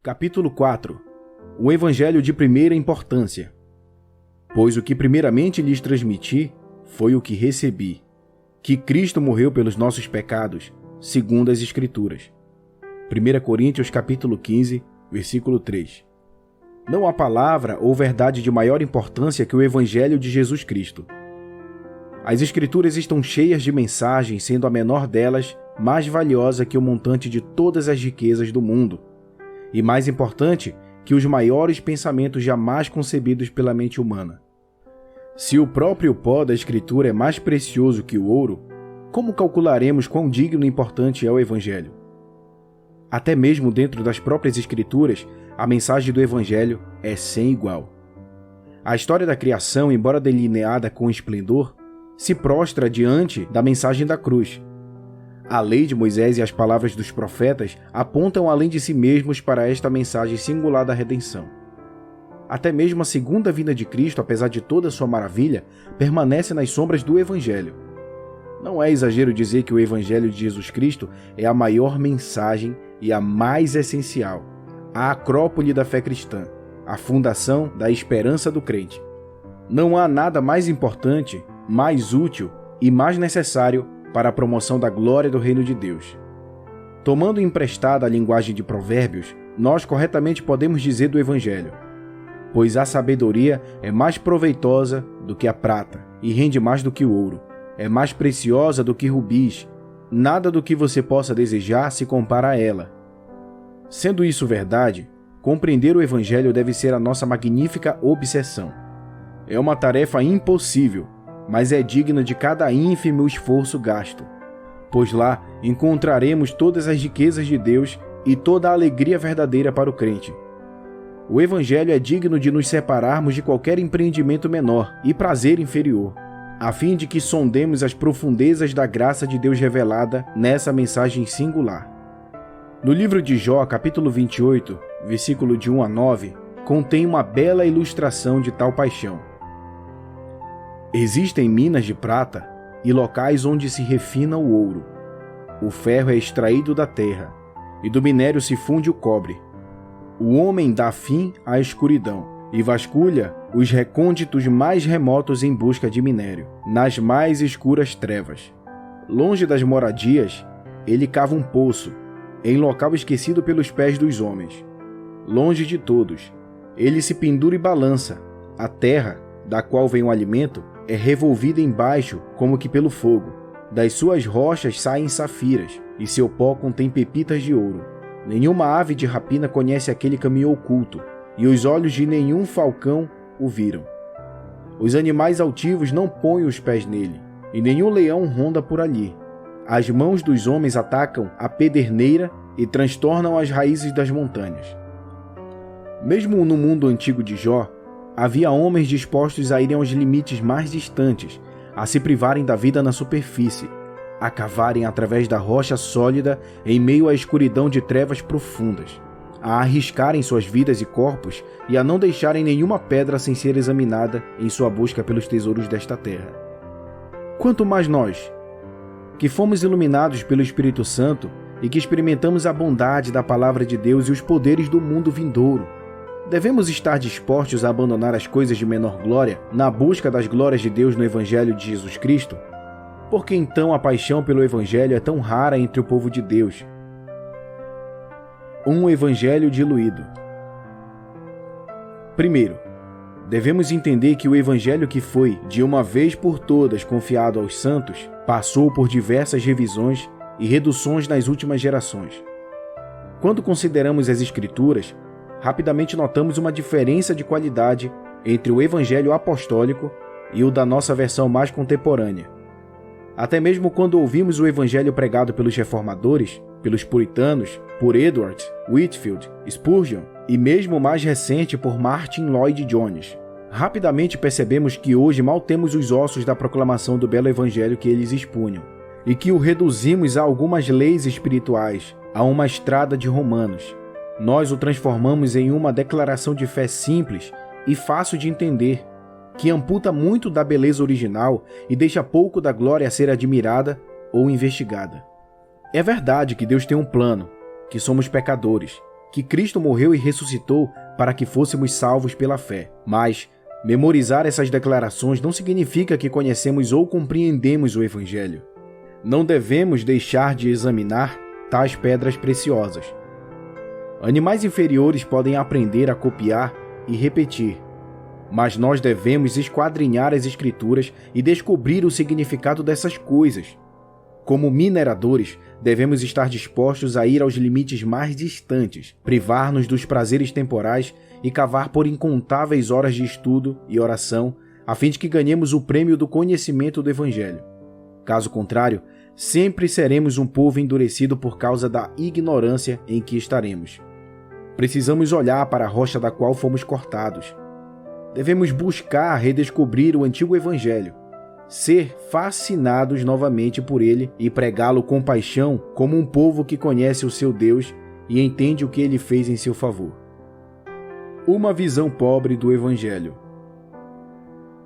Capítulo 4. O Evangelho de primeira importância. Pois o que primeiramente lhes transmiti foi o que recebi, que Cristo morreu pelos nossos pecados, segundo as Escrituras. 1 Coríntios capítulo 15, versículo 3. Não há palavra ou verdade de maior importância que o Evangelho de Jesus Cristo. As Escrituras estão cheias de mensagens, sendo a menor delas mais valiosa que o montante de todas as riquezas do mundo, e mais importante que os maiores pensamentos jamais concebidos pela mente humana. Se o próprio pó da Escritura é mais precioso que o ouro, como calcularemos quão digno e importante é o Evangelho? Até mesmo dentro das próprias Escrituras, a mensagem do Evangelho é sem igual. A história da criação, embora delineada com esplendor, se prostra diante da mensagem da cruz. A lei de Moisés e as palavras dos profetas apontam além de si mesmos para esta mensagem singular da redenção. Até mesmo a segunda vinda de Cristo, apesar de toda sua maravilha, permanece nas sombras do Evangelho. Não é exagero dizer que o Evangelho de Jesus Cristo é a maior mensagem e a mais essencial, a acrópole da fé cristã, a fundação da esperança do crente. Não há nada mais importante, mais útil e mais necessário para a promoção da glória do reino de Deus. Tomando emprestada a linguagem de Provérbios, nós corretamente podemos dizer do Evangelho: pois a sabedoria é mais proveitosa do que a prata e rende mais do que o ouro, é mais preciosa do que rubis, nada do que você possa desejar se compara a ela. Sendo isso verdade, compreender o Evangelho deve ser a nossa magnífica obsessão. É uma tarefa impossível, mas é digna de cada ínfimo esforço gasto, pois lá encontraremos todas as riquezas de Deus e toda a alegria verdadeira para o crente. O Evangelho é digno de nos separarmos de qualquer empreendimento menor e prazer inferior, a fim de que sondemos as profundezas da graça de Deus revelada nessa mensagem singular. No livro de Jó, capítulo 28, versículo de 1 a 9, contém uma bela ilustração de tal paixão. Existem minas de prata e locais onde se refina o ouro. O ferro é extraído da terra, e do minério se funde o cobre. O homem dá fim à escuridão e vasculha os recônditos mais remotos em busca de minério, nas mais escuras trevas. Longe das moradias, ele cava um poço, em local esquecido pelos pés dos homens. Longe de todos, ele se pendura e balança. A terra, da qual vem o alimento, é revolvida embaixo como que pelo fogo. Das suas rochas saem safiras, e seu pó contém pepitas de ouro. Nenhuma ave de rapina conhece aquele caminho oculto, e os olhos de nenhum falcão o viram. Os animais altivos não põem os pés nele, e nenhum leão ronda por ali. As mãos dos homens atacam a pederneira e transtornam as raízes das montanhas. Mesmo no mundo antigo de Jó, havia homens dispostos a irem aos limites mais distantes, a se privarem da vida na superfície, a cavarem através da rocha sólida em meio à escuridão de trevas profundas, a arriscarem suas vidas e corpos e a não deixarem nenhuma pedra sem ser examinada em sua busca pelos tesouros desta terra. Quanto mais nós, que fomos iluminados pelo Espírito Santo e que experimentamos a bondade da palavra de Deus e os poderes do mundo vindouro, devemos estar dispostos a abandonar as coisas de menor glória na busca das glórias de Deus no Evangelho de Jesus Cristo? Por que então a paixão pelo Evangelho é tão rara entre o povo de Deus? Um Evangelho diluído. Primeiro, devemos entender que o Evangelho que foi, de uma vez por todas, confiado aos santos, passou por diversas revisões e reduções nas últimas gerações. Quando consideramos as Escrituras, rapidamente notamos uma diferença de qualidade entre o Evangelho apostólico e o da nossa versão mais contemporânea. Até mesmo quando ouvimos o Evangelho pregado pelos reformadores, pelos puritanos, por Edward, Whitefield, Spurgeon e mesmo mais recente por Martin Lloyd-Jones, rapidamente percebemos que hoje mal temos os ossos da proclamação do belo Evangelho que eles expunham, e que o reduzimos a algumas leis espirituais, a uma estrada de romanos. Nós o transformamos em uma declaração de fé simples e fácil de entender, que amputa muito da beleza original e deixa pouco da glória a ser admirada ou investigada. É verdade que Deus tem um plano, que somos pecadores, que Cristo morreu e ressuscitou para que fôssemos salvos pela fé. Mas memorizar essas declarações não significa que conhecemos ou compreendemos o Evangelho. Não devemos deixar de examinar tais pedras preciosas. Animais inferiores podem aprender a copiar e repetir, mas nós devemos esquadrinhar as Escrituras e descobrir o significado dessas coisas. Como mineradores, devemos estar dispostos a ir aos limites mais distantes, privar-nos dos prazeres temporais e cavar por incontáveis horas de estudo e oração, a fim de que ganhemos o prêmio do conhecimento do Evangelho. Caso contrário, sempre seremos um povo endurecido por causa da ignorância em que estaremos. Precisamos olhar para a rocha da qual fomos cortados. Devemos buscar redescobrir o antigo Evangelho, ser fascinados novamente por ele e pregá-lo com paixão como um povo que conhece o seu Deus e entende o que ele fez em seu favor. Uma visão pobre do Evangelho.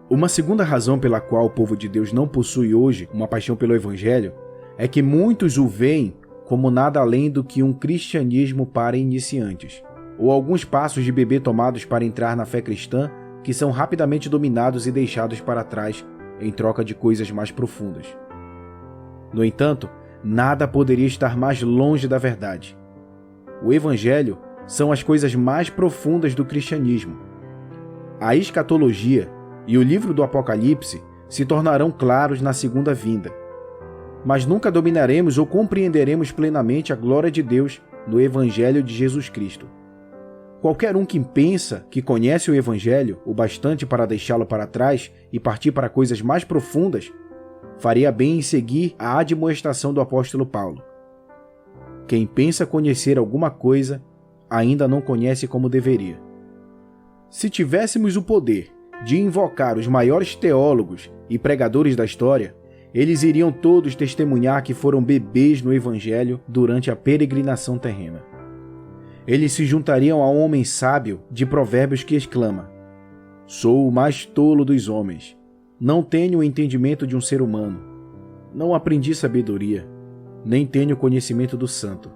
Uma segunda razão pela qual o povo de Deus não possui hoje uma paixão pelo Evangelho é que muitos o veem como nada além do que um cristianismo para iniciantes, ou alguns passos de bebê tomados para entrar na fé cristã que são rapidamente dominados e deixados para trás em troca de coisas mais profundas. No entanto, nada poderia estar mais longe da verdade. O Evangelho são as coisas mais profundas do cristianismo. A escatologia e o livro do Apocalipse se tornarão claros na segunda vinda. Mas nunca dominaremos ou compreenderemos plenamente a glória de Deus no Evangelho de Jesus Cristo. Qualquer um que pensa que conhece o Evangelho o bastante para deixá-lo para trás e partir para coisas mais profundas, faria bem em seguir a admoestação do apóstolo Paulo. Quem pensa conhecer alguma coisa, ainda não conhece como deveria. Se tivéssemos o poder de invocar os maiores teólogos e pregadores da história, eles iriam todos testemunhar que foram bebês no Evangelho durante a peregrinação terrena. Eles se juntariam a um homem sábio de Provérbios que exclama: "Sou o mais tolo dos homens. Não tenho o entendimento de um ser humano. Não aprendi sabedoria, nem tenho conhecimento do santo."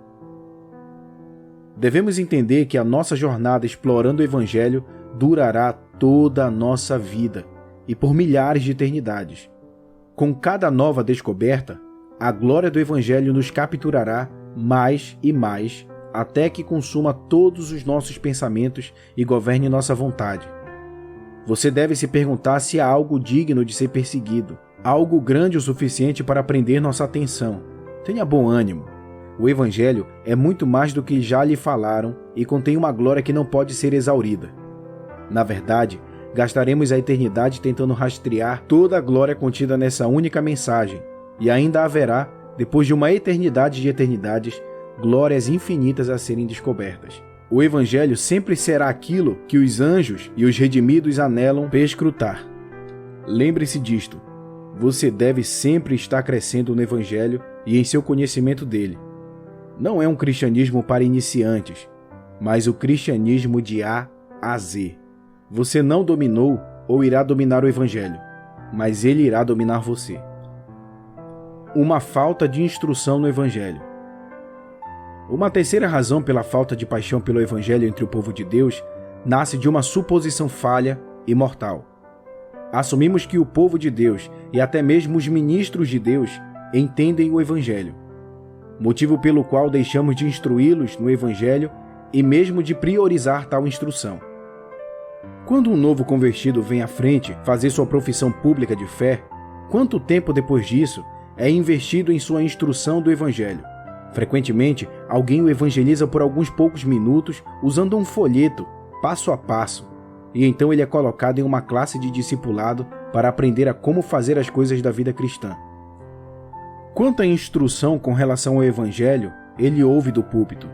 Devemos entender que a nossa jornada explorando o Evangelho durará toda a nossa vida e por milhares de eternidades. Com cada nova descoberta, a glória do Evangelho nos capturará mais e mais até que consuma todos os nossos pensamentos e governe nossa vontade. Você deve se perguntar se há algo digno de ser perseguido, algo grande o suficiente para prender nossa atenção. Tenha bom ânimo. O Evangelho é muito mais do que já lhe falaram e contém uma glória que não pode ser exaurida. Na verdade, gastaremos a eternidade tentando rastrear toda a glória contida nessa única mensagem, e ainda haverá, depois de uma eternidade de eternidades, glórias infinitas a serem descobertas. O Evangelho sempre será aquilo que os anjos e os redimidos anelam perscrutar. Lembre-se disto. Você deve sempre estar crescendo no Evangelho e em seu conhecimento dele. Não é um cristianismo para iniciantes, mas o cristianismo de A a Z. Você não dominou ou irá dominar o Evangelho, mas ele irá dominar você. Uma falta de instrução no Evangelho. Uma terceira razão pela falta de paixão pelo Evangelho entre o povo de Deus nasce de uma suposição falha e mortal. Assumimos que o povo de Deus e até mesmo os ministros de Deus entendem o Evangelho, motivo pelo qual deixamos de instruí-los no Evangelho e mesmo de priorizar tal instrução. Quando um novo convertido vem à frente fazer sua profissão pública de fé, quanto tempo depois disso é investido em sua instrução do Evangelho? Frequentemente, alguém o evangeliza por alguns poucos minutos usando um folheto, passo a passo, e então ele é colocado em uma classe de discipulado para aprender a como fazer as coisas da vida cristã. Quanto à instrução com relação ao Evangelho, ele ouve do púlpito.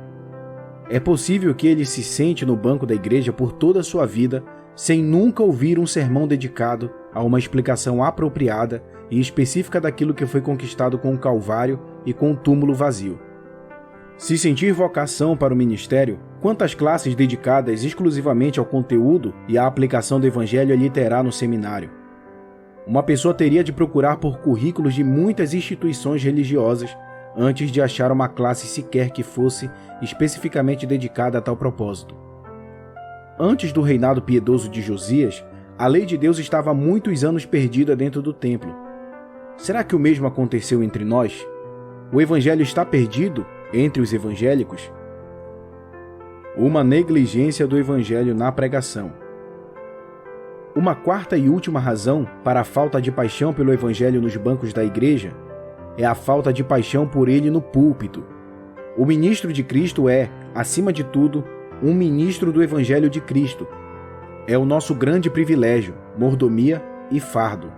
É possível que ele se sente no banco da igreja por toda a sua vida sem nunca ouvir um sermão dedicado a uma explicação apropriada e específica daquilo que foi conquistado com o Calvário e com o túmulo vazio. Se sentir vocação para o ministério, quantas classes dedicadas exclusivamente ao conteúdo e à aplicação do Evangelho ele terá no seminário? Uma pessoa teria de procurar por currículos de muitas instituições religiosas antes de achar uma classe sequer que fosse especificamente dedicada a tal propósito. Antes do reinado piedoso de Josias, a lei de Deus estava há muitos anos perdida dentro do templo. Será que o mesmo aconteceu entre nós? O evangelho está perdido entre os evangélicos? Uma negligência do evangelho na pregação. Uma quarta e última razão para a falta de paixão pelo evangelho nos bancos da igreja é a falta de paixão por ele no púlpito. O ministro de Cristo é, acima de tudo, um ministro do evangelho de Cristo. É o nosso grande privilégio, mordomia e fardo.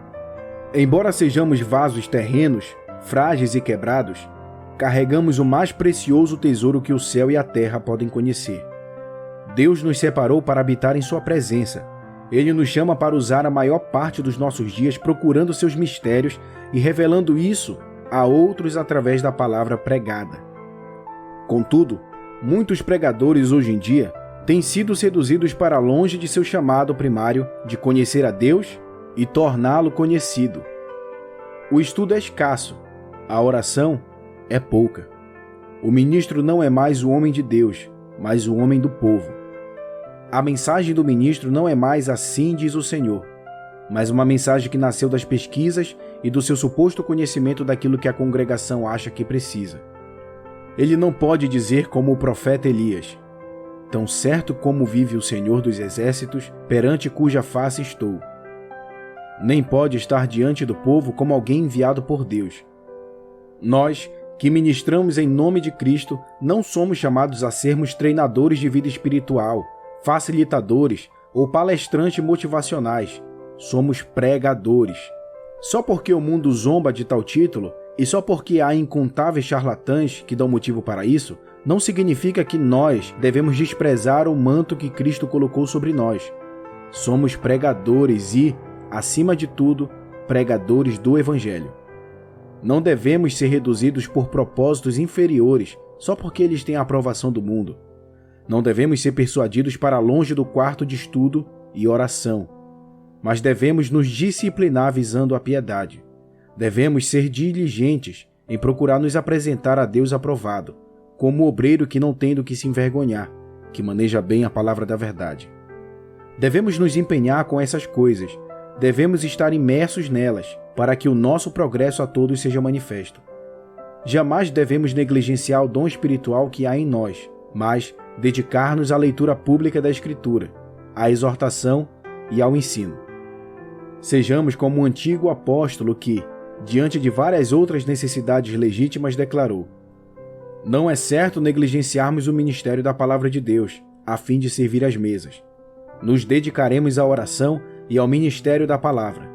Embora sejamos vasos terrenos, frágeis e quebrados, carregamos o mais precioso tesouro que o céu e a terra podem conhecer. Deus nos separou para habitar em sua presença. Ele nos chama para usar a maior parte dos nossos dias procurando seus mistérios e revelando isso a outros através da palavra pregada. Contudo, muitos pregadores hoje em dia têm sido seduzidos para longe de seu chamado primário de conhecer a Deus e torná-lo conhecido. O estudo é escasso, a oração é pouca. O ministro não é mais o homem de Deus, mas o homem do povo. A mensagem do ministro não é mais assim diz o Senhor, mas uma mensagem que nasceu das pesquisas e do seu suposto conhecimento daquilo que a congregação acha que precisa. Ele não pode dizer como o profeta Elias: tão certo como vive o Senhor dos Exércitos, perante cuja face estou. Nem pode estar diante do povo como alguém enviado por Deus. Nós, que ministramos em nome de Cristo, não somos chamados a sermos treinadores de vida espiritual, facilitadores ou palestrantes motivacionais. Somos pregadores. Só porque o mundo zomba de tal título e só porque há incontáveis charlatães que dão motivo para isso, não significa que nós devemos desprezar o manto que Cristo colocou sobre nós. Somos pregadores e, acima de tudo, pregadores do Evangelho. Não devemos ser reduzidos por propósitos inferiores só porque eles têm a aprovação do mundo. Não devemos ser persuadidos para longe do quarto de estudo e oração, mas devemos nos disciplinar visando a piedade. Devemos ser diligentes em procurar nos apresentar a Deus aprovado, como o obreiro que não tem do que se envergonhar, que maneja bem a palavra da verdade. Devemos nos empenhar com essas coisas, devemos estar imersos nelas, para que o nosso progresso a todos seja manifesto. Jamais devemos negligenciar o dom espiritual que há em nós, mas dedicar-nos à leitura pública da Escritura, à exortação e ao ensino. Sejamos como o antigo apóstolo que, diante de várias outras necessidades legítimas, declarou: não é certo negligenciarmos o ministério da palavra de Deus, a fim de servir às mesas. Nos dedicaremos à oração e ao ministério da palavra.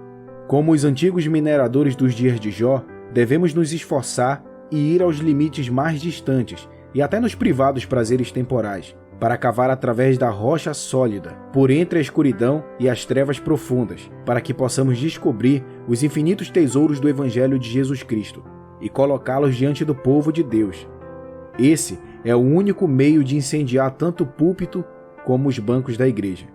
Como os antigos mineradores dos dias de Jó, devemos nos esforçar e ir aos limites mais distantes e até nos privar dos prazeres temporais, para cavar através da rocha sólida, por entre a escuridão e as trevas profundas, para que possamos descobrir os infinitos tesouros do Evangelho de Jesus Cristo e colocá-los diante do povo de Deus. Esse é o único meio de incendiar tanto o púlpito como os bancos da igreja.